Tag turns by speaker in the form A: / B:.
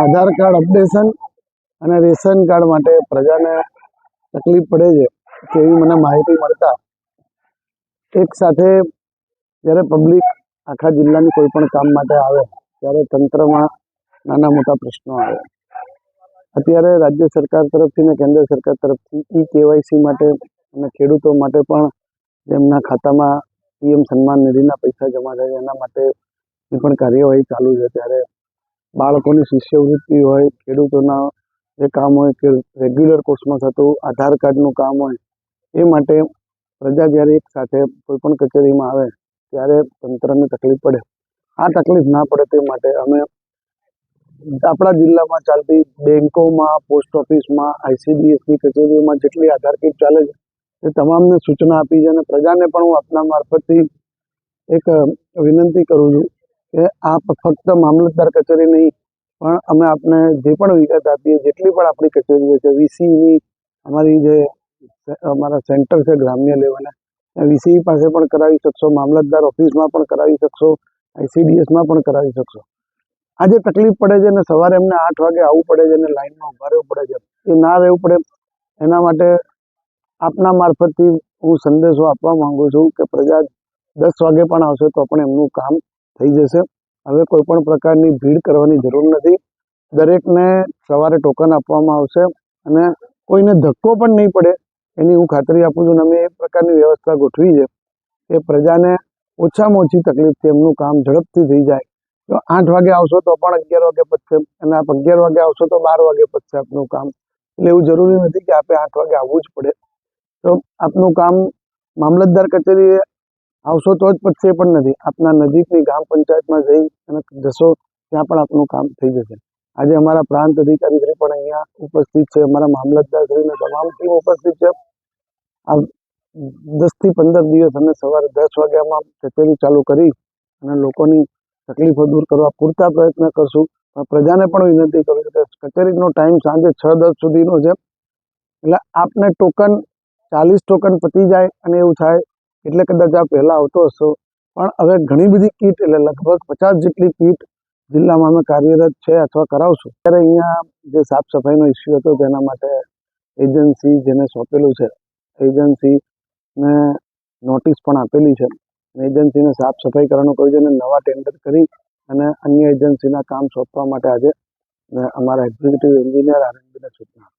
A: આધાર card updation અને ration card માટે પ્રજાને તકલીફ પડે છે તેવી મને માહિતી મળતા એક સાથે જ્યારે પબ્લિક આખા જિલ્લાની કોઈ પણ કામ માટે આવે ત્યારે તંત્રમાં નાના મોટા પ્રશ્નો આવે. અત્યારે રાજ્ય સરકાર તરફથી ને કેન્દ્ર સરકાર તરફથી ઈ-કેવાયસી માટે અને ખેડૂતો માટે પણ જેમના ખાતામાં પીએમ સન્માન નિધિના પૈસા જમા થાય એના માટેની પણ કાર્યવાહી ચાલુ છે. ત્યારે બાળકોની શિષ્યવૃત્તિ હોય, ખેડૂતોના જે કામ હોય કે રેગ્યુલર કોર્સમાં થતું આધાર કાર્ડનું કામ હોય, એ માટે પ્રજા જ્યારે એક સાથે કોઈપણ કચેરીમાં આવે ત્યારે તંત્રને તકલીફ પડે. આ તકલીફ ના પડે તે માટે અમે આપણા જિલ્લામાં ચાલતી બેન્કોમાં, પોસ્ટ ઓફિસમાં, ICDSની કચેરીઓમાં જેટલી આધાર કાર્ડ ચાલે છે તે તમામને સૂચના આપી છે અને પ્રજાને પણ હું આપના મારફતથી એક વિનંતી કરું છું કે આપ ફક્ત મામલતદાર કચેરી નહીં પણ અમે આપને જે પણ વિગત આપીએ, જેટલી પણ આપણી કચેરીઓ છે, VCની અમારી જે અમારા સેન્ટર છે ગ્રામ્ય લેવલે, VC પાસે પણ કરાવી શકશો, મામલતદાર ઓફિસમાં પણ કરાવી શકશો, ICDSમાં પણ કરાવી શકશો. આજે તકલીફ પડે છે અને સવારે એમને 8 વાગે આવવું પડે છે અને લાઈનમાં ઊભા રહેવું પડે છે, એ ના રહેવું પડે એના માટે આપના મારફતથી હું સંદેશો આપવા માંગુ છું કે પ્રજા 10 વાગે પણ આવશે તો પણ એમનું કામ થઈ જશે. હવે કોઈ પણ પ્રકારની ભીડ કરવાની જરૂર નથી. દરેકને સવારે ટોકન આપવામાં આવશે અને કોઈને ધક્કો પણ નહીં પડે એની હું ખાતરી આપું છું. અને અમે એ પ્રકારની વ્યવસ્થા ગોઠવી છે કે પ્રજાને ઓછામાં ઓછી તકલીફથી એમનું કામ ઝડપથી થઈ જાય. તો 8 વાગે આવશો તો પણ 11 વાગે પતશે અને આપ 11 વાગે આવશો તો 12 વાગે પતશે આપનું કામ. એટલે એવું જરૂરી નથી કે આપે 8 વાગે આવવું જ પડે. તો આપનું કામ મામલતદાર કચેરીએ આવશો તો જ પતશે પણ નથી. આપના નજીકની ગ્રામ પંચાયતમાં જઈ અને જશો ત્યાં પણ આપનું કામ થઈ જશે. આજે અમારા પ્રાંત અધિકારી શ્રી પણ અહીંયા ઉપસ્થિત છે, અમારા મામલતદાર શ્રીને તમામ ટીમ ઉપસ્થિત છે. આ 10 થી 15 દિવસ અમે સવારે 10 વાગ્યામાં કચેરી ચાલુ કરી અને લોકોની તકલીફો દૂર કરવા પૂરતા પ્રયત્ન કરશું. પ્રજાને પણ વિનંતી કરું છું કે કચેરીનો ટાઈમ સાંજે 6-10 સુધીનો છે. એટલે આપને ટોકન 40 ટોકન પતી જાય અને એવું થાય એટલે કદાચ આપ પહેલાં આવતો હશો. પણ હવે ઘણી બધી કીટ એટલે લગભગ 50 જેટલી કીટ જિલ્લામાં અમે કાર્યરત છે અથવા કરાવશું. ત્યારે અહીંયા જે સાફ સફાઈનો ઇસ્યુ હતો તેના માટે એજન્સી જેને સોંપેલું છે એજન્સીને નોટિસ પણ આપેલી છે. એજન્સીને સાફ સફાઈ કરવાનું કહ્યું છે અને નવા ટેન્ડર કરી અને અન્ય એજન્સીના કામ સોંપવા માટે આજે અમારા એક્ઝિક્યુટિવ એન્જિનિયર આનંદને સૂચના